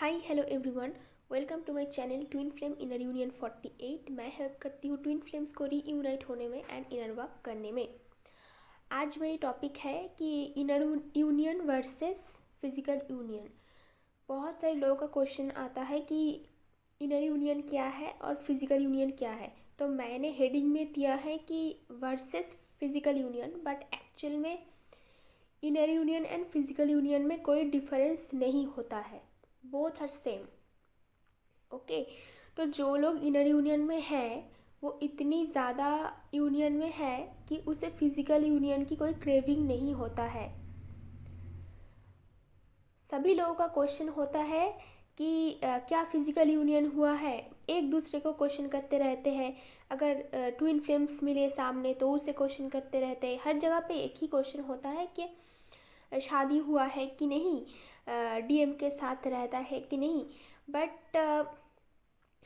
Hi hello everyone, welcome to my channel twin flame inner union 48। मैं help करती हूँ twin flames को reunite होने में एंड इनर वर्क करने में। आज मेरी टॉपिक है कि inner union versus physical union. बहुत सारे लोगों का क्वेश्चन आता है कि इनर यूनियन क्या है और फिजिकल यूनियन क्या है। तो मैंने हेडिंग में दिया है कि versus physical union, but actual में inner union and physical union में कोई डिफरेंस नहीं होता है, बोथ आर सेम। ओके, तो जो लोग इनर यूनियन में हैं वो इतनी ज़्यादा यूनियन में है कि उसे फिजिकल यूनियन की कोई क्रेविंग नहीं होता है। सभी लोगों का क्वेश्चन होता है कि क्या फिजिकल यूनियन हुआ है, एक दूसरे को क्वेश्चन करते रहते हैं। अगर ट्विन फ्लेम्स मिले सामने तो उसे क्वेश्चन करते रहते हैं। हर जगह पे एक ही क्वेश्चन होता है कि शादी हुआ है कि नहीं, डीएम के साथ रहता है कि नहीं। बट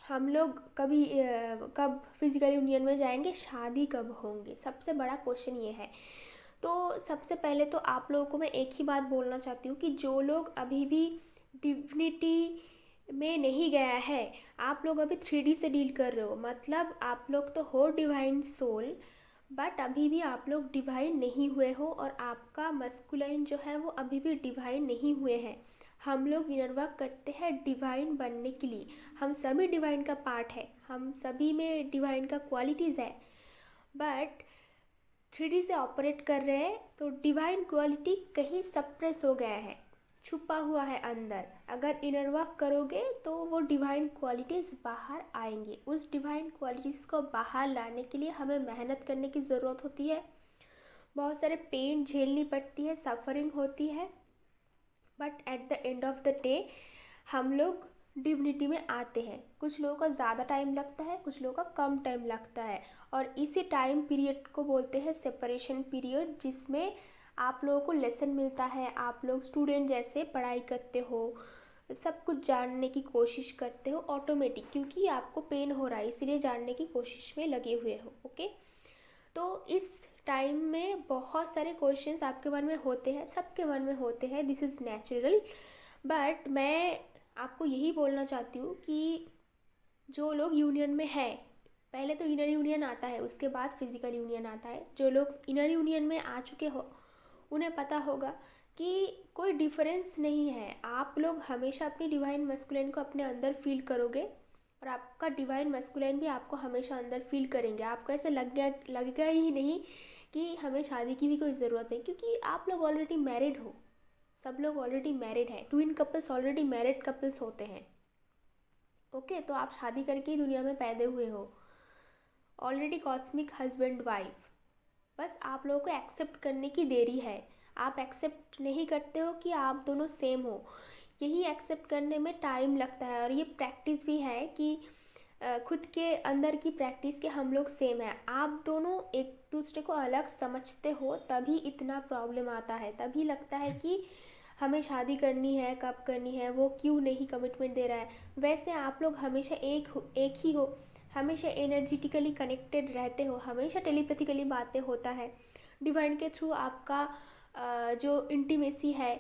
हम लोग कब फिजिकल यूनियन में जाएंगे, शादी कब होंगे, सबसे बड़ा क्वेश्चन ये है। तो सबसे पहले तो आप लोगों को मैं एक ही बात बोलना चाहती हूँ कि जो लोग अभी भी डिविनिटी में नहीं गया है, आप लोग अभी 3D से डील कर रहे हो। मतलब आप लोग तो हो डिवाइन सोल, बट अभी भी आप लोग डिवाइन नहीं हुए हो और आपका मस्कुलाइन जो है वो अभी भी डिवाइन नहीं हुए हैं। हम लोग इनर वर्क करते हैं डिवाइन बनने के लिए। हम सभी डिवाइन का पार्ट है, हम सभी में डिवाइन का क्वालिटीज़ है। बट 3D से ऑपरेट कर रहे हैं तो डिवाइन क्वालिटी कहीं सप्रेस हो गया है, छुपा हुआ है अंदर। अगर इनर वर्क करोगे तो वो डिवाइन क्वालिटीज़ बाहर आएंगी। उस डिवाइन क्वालिटीज़ को बाहर लाने के लिए हमें मेहनत करने की ज़रूरत होती है, बहुत सारे पेन झेलनी पड़ती है, सफरिंग होती है। But at the end of the day हम लोग डिविनिटी में आते हैं। कुछ लोगों का ज़्यादा टाइम लगता है, कुछ लोगों का कम टाइम लगता है। और इसी टाइम पीरियड को बोलते हैं सेपरेशन पीरियड, जिसमें आप लोगों को लेसन मिलता है। आप लोग स्टूडेंट जैसे पढ़ाई करते हो, सब कुछ जानने की कोशिश करते हो ऑटोमेटिक, क्योंकि आपको पेन हो रहा है इसीलिए जानने की कोशिश में लगे हुए हो। ओके, तो इस टाइम में बहुत सारे क्वेश्चंस आपके मन में होते हैं, सबके मन में होते हैं, दिस इज़ नेचुरल। बट मैं आपको यही बोलना चाहती हूँ कि जो लोग यूनियन में हैं, पहले तो इनर यूनियन आता है, उसके बाद फिजिकल यूनियन आता है। जो लोग इनर यूनियन में आ चुके हो उन्हें पता होगा कि कोई डिफरेंस नहीं है। आप लोग हमेशा अपनी डिवाइन मस्कुलिन को अपने अंदर फील करोगे और आपका डिवाइन मस्कुलिन भी आपको हमेशा अंदर फील करेंगे। आपको ऐसे लगेगा ही नहीं कि हमें शादी की भी कोई ज़रूरत है, क्योंकि आप लोग ऑलरेडी मैरिड हो। सब लोग ऑलरेडी मैरिड हैं, twin couples already married couples होते हैं। ओके, तो आप शादी करके ही दुनिया में पैदा हुए हो, ऑलरेडी कॉस्मिक हस्बैंड वाइफ। बस आप लोगों को एक्सेप्ट करने की देरी है। आप एक्सेप्ट नहीं करते हो कि आप दोनों सेम हो। यही एक्सेप्ट करने में टाइम लगता है और ये प्रैक्टिस भी है कि खुद के अंदर की प्रैक्टिस के हम लोग सेम है। आप दोनों एक दूसरे को अलग समझते हो तभी इतना प्रॉब्लम आता है, तभी लगता है कि हमें शादी करनी है, कब करनी है, वो क्यों नहीं कमिटमेंट दे रहा है। वैसे आप लोग हमेशा एक ही हो, हमेशा एनर्जेटिकली कनेक्टेड रहते हो, हमेशा टेलीपैथिकली बातें होता है। डिवाइन के थ्रू आपका जो इंटीमेसी है,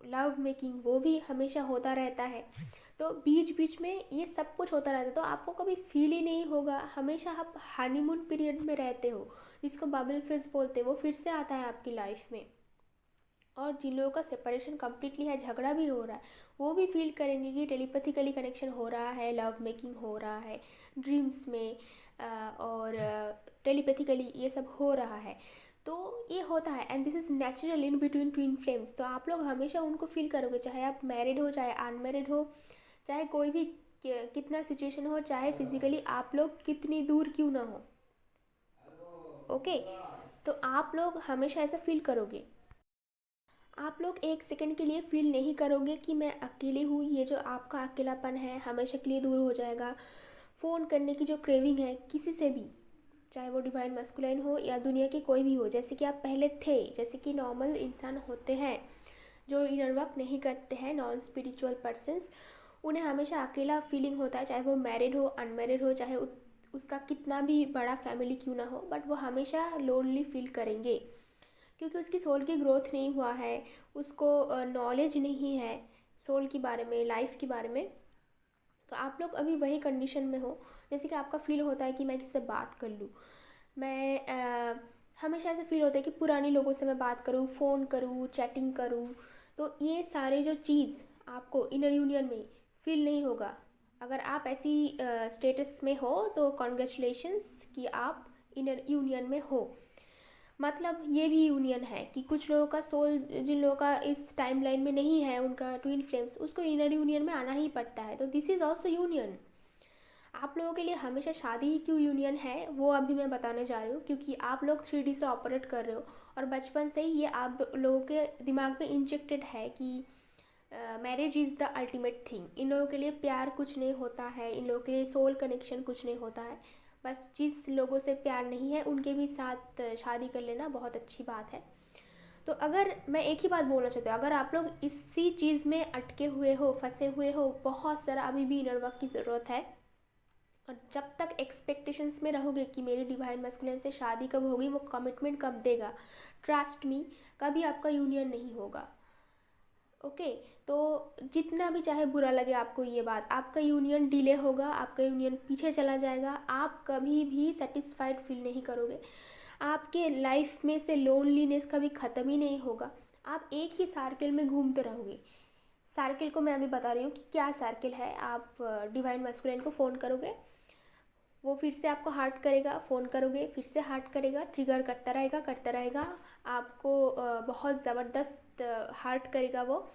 लव मेकिंग, वो भी हमेशा होता रहता है। तो बीच बीच में ये सब कुछ होता रहता है, तो आपको कभी फील ही नहीं होगा। हमेशा आप हनीमून पीरियड में रहते हो, जिसको बबल फेज बोलते हैं, वो फिर से आता है आपकी लाइफ में। और जिन लोगों का सेपरेशन कम्प्लीटली है, झगड़ा भी हो रहा है, वो भी फील करेंगे कि टेलीपैथिकली कनेक्शन हो रहा है, लव मेकिंग हो रहा है ड्रीम्स में, और टेलीपैथिकली ये सब हो रहा है। तो ये होता है and this is natural in between twin flames. तो आप लोग हमेशा उनको फील करोगे, चाहे आप मैरिड हो, चाहे अनमैरिड हो, चाहे कोई भी कितना सिचुएशन हो, चाहे फिजिकली आप लोग कितनी दूर क्यों ना हो। ओके, तो आप लोग हमेशा ऐसा फील करोगे। आप लोग एक सेकंड के लिए फील नहीं करोगे कि मैं अकेली हूँ। ये जो आपका अकेलापन है हमेशा के लिए दूर हो जाएगा। फ़ोन करने की जो क्रेविंग है किसी से भी, चाहे वो डिवाइन मस्कुलाइन हो या दुनिया के कोई भी हो, जैसे कि आप पहले थे, जैसे कि नॉर्मल इंसान होते हैं जो इनर वर्क नहीं करते हैं, नॉन स्पिरिचुअल पर्सन्स, उन्हें हमेशा अकेला फीलिंग होता है, चाहे वो मैरिड हो, अनमैरिड हो, चाहे उसका कितना भी बड़ा फैमिली क्यों ना हो, बट वो हमेशा लोनली फील करेंगे, क्योंकि उसकी सोल की ग्रोथ नहीं हुआ है, उसको नॉलेज नहीं है। सोल के बारे में, लाइफ के बारे में। तो आप लोग अभी वही कंडीशन में हो, जैसे कि आपका फील होता है कि मैं किससे बात कर लूँ, मैं हमेशा ऐसे फील होता है कि पुराने लोगों से मैं बात करूँ, फ़ोन करूँ, चैटिंग करूँ। तो ये सारे जो चीज़ आपको इनर यूनियन में फील नहीं होगा। अगर आप ऐसी स्टेटस में हो तो कॉन्ग्रेचुलेशंस कि आप इनर यूनियन में हो। मतलब ये भी यूनियन है कि कुछ लोगों का सोल, जिन लोगों का इस टाइम लाइन में नहीं है उनका ट्विन फ्लेम्स, उसको इनर यूनियन में आना ही पड़ता है। तो दिस इज़ ऑल्सो यूनियन। आप लोगों के लिए हमेशा शादी ही क्यों यूनियन है वो अभी मैं बताने जा रही हूँ, क्योंकि आप लोग 3D से ऑपरेट कर रहे हो और बचपन से ही ये आप लोगों के दिमाग में इंजेक्टेड है कि marriage is the ultimate thing. इन लोगों के लिए प्यार कुछ नहीं होता है, इन लोगों के लिए सोल कनेक्शन कुछ नहीं होता है। बस जिस लोगों से प्यार नहीं है उनके भी साथ शादी कर लेना बहुत अच्छी बात है। तो अगर मैं एक ही बात बोलना चाहती हूँ, अगर आप लोग इसी चीज़ में अटके हुए हो, फंसे हुए हो, बहुत सारा अभी भी इनर वर्क की ज़रूरत है। और जब तक एक्सपेक्टेशंस में रहोगे कि मेरी डिवाइन मैस्कुलिन से शादी कब होगी, वो कमिटमेंट कब देगा, ट्रस्ट मी, कभी आपका यूनियन नहीं होगा। ओके। तो जितना भी चाहे बुरा लगे आपको ये बात, आपका यूनियन डिले होगा, आपका यूनियन पीछे चला जाएगा, आप कभी भी सेटिस्फाइड फील नहीं करोगे, आपके लाइफ में से लोनलीनेस कभी ख़त्म ही नहीं होगा। आप एक ही सर्किल में घूमते रहोगे। सर्किल को मैं अभी बता रही हूँ कि क्या सर्किल है। आप डिवाइन मैस्कुलिन को फ़ोन करोगे, वो फिर से आपको हार्ट करेगा, फ़ोन करोगे फिर से हार्ट करेगा, ट्रिगर करता रहेगा आपको, बहुत ज़बरदस्त हार्ट करेगा वो।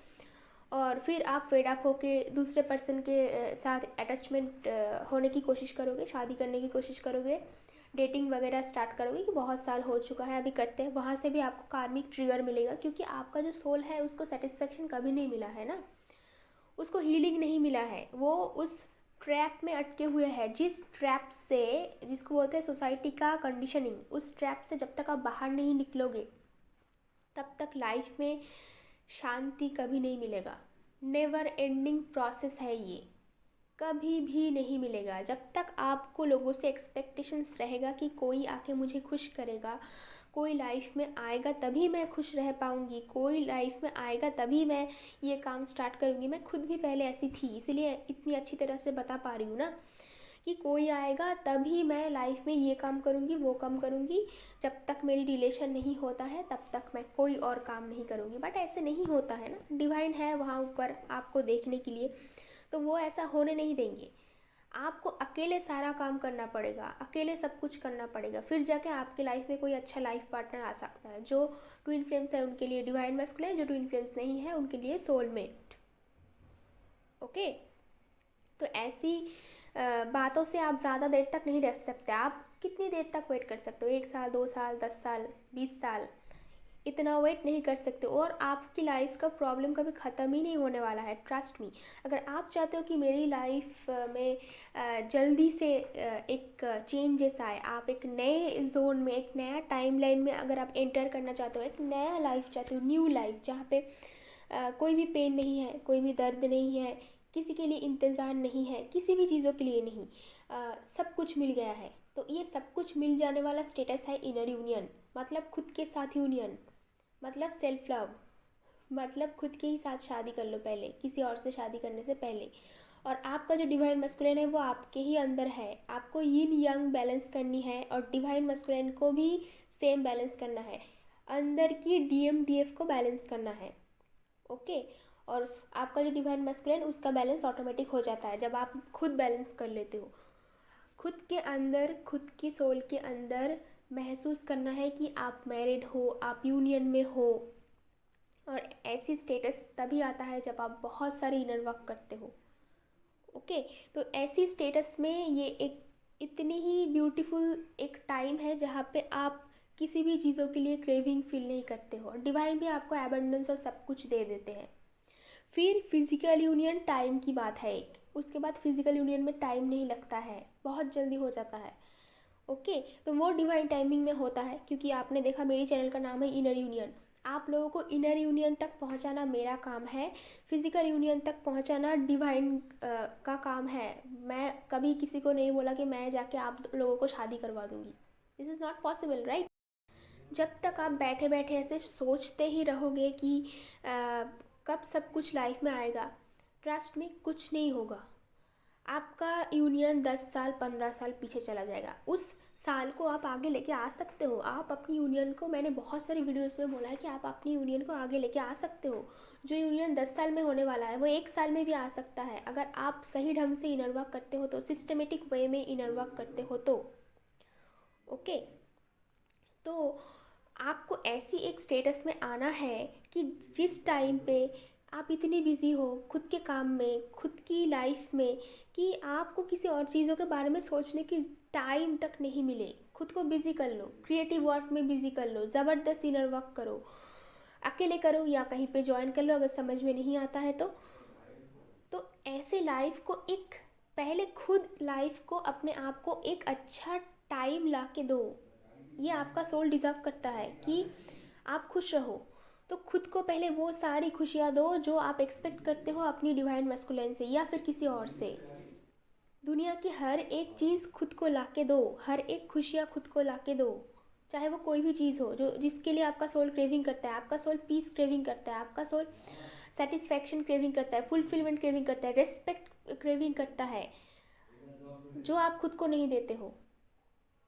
और फिर आप फेड अप होके दूसरे पर्सन के साथ अटैचमेंट होने की कोशिश करोगे, शादी करने की कोशिश करोगे, डेटिंग वगैरह स्टार्ट करोगे कि बहुत साल हो चुका है अभी करते हैं। वहाँ से भी आपको कार्मिक ट्रिगर मिलेगा, क्योंकि आपका जो सोल है उसको सेटिस्फेक्शन कभी नहीं मिला है ना, उसको हीलिंग नहीं मिला है, वो उस ट्रैप में अटके हुए हैं। जिस ट्रैप से, जिसको बोलते हैं सोसाइटी का कंडीशनिंग, उस ट्रैप से जब तक आप बाहर नहीं निकलोगे तब तक लाइफ में शांति कभी नहीं मिलेगा। नेवर एंडिंग प्रोसेस है ये, कभी भी नहीं मिलेगा। जब तक आपको लोगों से एक्सपेक्टेशंस रहेगा कि कोई आके मुझे खुश करेगा, कोई लाइफ में आएगा तभी मैं खुश रह पाऊँगी, कोई लाइफ में आएगा तभी मैं ये काम स्टार्ट करूँगी। मैं खुद भी पहले ऐसी थी, इसीलिए इतनी अच्छी तरह से बता पा रही हूँ ना कि कोई आएगा तभी मैं लाइफ में ये काम करूँगी, वो काम करूँगी। जब तक मेरी रिलेशन नहीं होता है तब तक मैं कोई और काम नहीं करूँगी। बट ऐसे नहीं होता है ना, डिवाइन है वहाँ ऊपर आपको देखने के लिए, तो वो ऐसा होने नहीं देंगे। आपको अकेले सारा काम करना पड़ेगा, अकेले सब कुछ करना पड़ेगा, फिर जाके आपके लाइफ में कोई अच्छा लाइफ पार्टनर आ सकता है। जो ट्विन फ्लेम्स है उनके लिए डिवाइन मैस्कुलिन, जो ट्विन फ्लेम्स नहीं है उनके लिए सोलमेट। ओके। तो ऐसी बातों से आप ज़्यादा देर तक नहीं रह सकते। आप कितनी देर तक वेट कर सकते हो, 1 साल, 2 साल, 10 साल, 20 साल, इतना वेट नहीं कर सकते। और आपकी लाइफ का प्रॉब्लम कभी ख़त्म ही नहीं होने वाला है, ट्रस्ट मी। अगर आप चाहते हो कि मेरी लाइफ में जल्दी से एक चेंजेस आए, आप एक नए जोन में, एक नया टाइमलाइन में अगर आप एंटर करना चाहते हो, एक नया लाइफ चाहते हो, न्यू लाइफ जहाँ पे कोई भी पेन नहीं है, कोई भी दर्द नहीं है, किसी के लिए इंतज़ार नहीं है, किसी भी चीज़ों के लिए नहीं, सब कुछ मिल गया है। तो ये सब कुछ मिल जाने वाला स्टेटस है इनर यूनियन। मतलब खुद के साथ यूनियन, मतलब सेल्फ लव, मतलब खुद के ही साथ शादी कर लो पहले, किसी और से शादी करने से पहले। और आपका जो डिवाइन मस्कुलिन है वो आपके ही अंदर है। आपको यिन यंग बैलेंस करनी है और डिवाइन मस्कुलिन को भी सेम बैलेंस करना है। अंदर की DMDF को बैलेंस करना है। ओके। और आपका जो डिवाइन मस्कुलिन, उसका बैलेंस ऑटोमेटिक हो जाता है जब आप खुद बैलेंस कर लेते हो। खुद के अंदर, खुद की सोल के अंदर महसूस करना है कि आप मैरिड हो, आप यूनियन में हो। और ऐसी स्टेटस तभी आता है जब आप बहुत सारे इनर वर्क करते हो। ओके। तो ऐसी स्टेटस में ये एक इतनी ही ब्यूटीफुल एक टाइम है जहाँ पे आप किसी भी चीज़ों के लिए क्रेविंग फील नहीं करते हो। डिवाइन भी आपको एबंडेंस और सब कुछ दे देते हैं। फिर फिज़िकल यूनियन टाइम की बात है एक, उसके बाद फिज़िकल यूनियन में टाइम नहीं लगता है, बहुत जल्दी हो जाता है। ओके। तो वो डिवाइन टाइमिंग में होता है, क्योंकि आपने देखा मेरी चैनल का नाम है इनर यूनियन। आप लोगों को इनर यूनियन तक पहुंचाना मेरा काम है, फिज़िकल यूनियन तक पहुंचाना डिवाइन का काम है। मैं कभी किसी को नहीं बोला कि मैं जाके आप लोगों को शादी करवा दूंगी। This is not possible, right. जब तक आप बैठे बैठे ऐसे सोचते ही रहोगे कि कब सब कुछ लाइफ में आएगा, ट्रस्ट में कुछ नहीं होगा। आपका यूनियन 10 साल 15 साल पीछे चला जाएगा, उस साल को आप आगे लेके आ सकते हो। आप अपनी यूनियन को, मैंने बहुत सारी वीडियोस में बोला है कि आप अपनी यूनियन को आगे लेके आ सकते हो। जो यूनियन 10 साल में होने वाला है वो 1 साल में भी आ सकता है, अगर आप सही ढंग से इनर वर्क करते हो तो, सिस्टमेटिक वे में इनर वर्क करते हो तो। ओके, तो आपको ऐसी एक स्टेटस में आना है कि जिस टाइम पे आप इतनी बिज़ी हो खुद के काम में, खुद की लाइफ में, कि आपको किसी और चीज़ों के बारे में सोचने की टाइम तक नहीं मिले। खुद को बिज़ी कर लो, क्रिएटिव वर्क में बिज़ी कर लो, ज़बरदस्त इनर वर्क करो, अकेले करो या कहीं पे ज्वाइन कर लो अगर समझ में नहीं आता है तो ऐसे लाइफ को एक, पहले खुद लाइफ को, अपने आप को एक अच्छा टाइम ला के दो। ये आपका सोल डिज़र्व करता है कि आप खुश रहो। तो खुद को पहले वो सारी खुशियाँ दो जो आप एक्सपेक्ट करते हो अपनी डिवाइन मैस्कुलिन से या फिर किसी और से। दुनिया की हर एक चीज़ खुद को ला के दो, हर एक खुशियाँ खुद को ला के दो, चाहे वो कोई भी चीज़ हो जो जिसके लिए आपका सोल क्रेविंग करता है। आपका सोल पीस क्रेविंग करता है, आपका सोल सेटिस्फैक्शन क्रेविंग करता है, फुलफिलमेंट क्रेविंग करता है, रेस्पेक्ट क्रेविंग करता है, जो आप खुद को नहीं देते हो।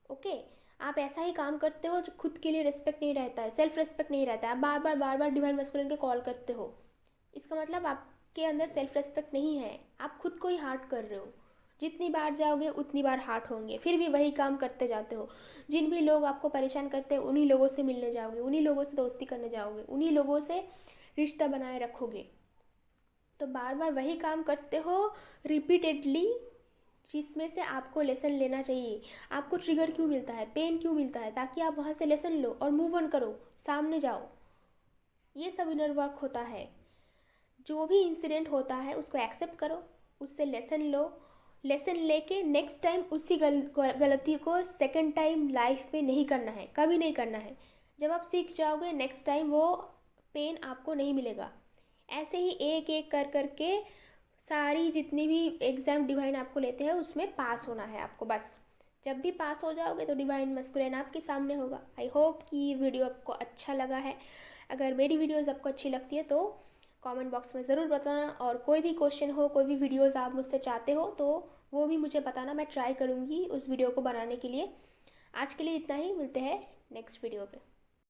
ओके, आप ऐसा ही काम करते हो जो खुद के लिए रिस्पेक्ट नहीं रहता है, सेल्फ रिस्पेक्ट नहीं रहता है। आप बार बार डिवाइन मैस्कुलिन के कॉल करते हो, इसका मतलब आपके अंदर सेल्फ रिस्पेक्ट नहीं है, आप खुद को ही हार्ट कर रहे हो। जितनी बार जाओगे उतनी बार हार्ट होंगे, फिर भी वही काम करते जाते हो। जिन भी लोग आपको परेशान करते हैं उन्हीं लोगों से मिलने जाओगे, उन्हीं लोगों से दोस्ती करने जाओगे, उन्हीं लोगों से रिश्ता बनाए रखोगे। तो बार बार वही काम करते हो रिपीटेडली, जिसमें से आपको लेसन लेना चाहिए। आपको ट्रिगर क्यों मिलता है, पेन क्यों मिलता है, ताकि आप वहाँ से लेसन लो और मूव ऑन करो, सामने जाओ। ये सब इनर वर्क होता है। जो भी इंसिडेंट होता है उसको एक्सेप्ट करो, उससे लेसन लो, लेसन लेके नेक्स्ट टाइम उसी गलती को सेकंड टाइम लाइफ में नहीं करना है, कभी नहीं करना है। जब आप सीख जाओगे नेक्स्ट टाइम वो पेन आपको नहीं मिलेगा। ऐसे ही एक एक कर करके सारी जितनी भी एग्ज़ाम डिवाइन आपको लेते हैं उसमें पास होना है आपको बस। जब भी पास हो जाओगे तो डिवाइन मैस्कुलिन आपके सामने होगा। आई होप कि ये वीडियो आपको अच्छा लगा है। अगर मेरी वीडियोज़ आपको अच्छी लगती है तो कमेंट बॉक्स में ज़रूर बताना, और कोई भी क्वेश्चन हो, कोई भी वीडियोज़ आप मुझसे चाहते हो तो वो भी मुझे बताना, मैं ट्राई करूँगी उस वीडियो को बनाने के लिए। आज के लिए इतना ही, मिलते हैं नेक्स्ट वीडियो पे।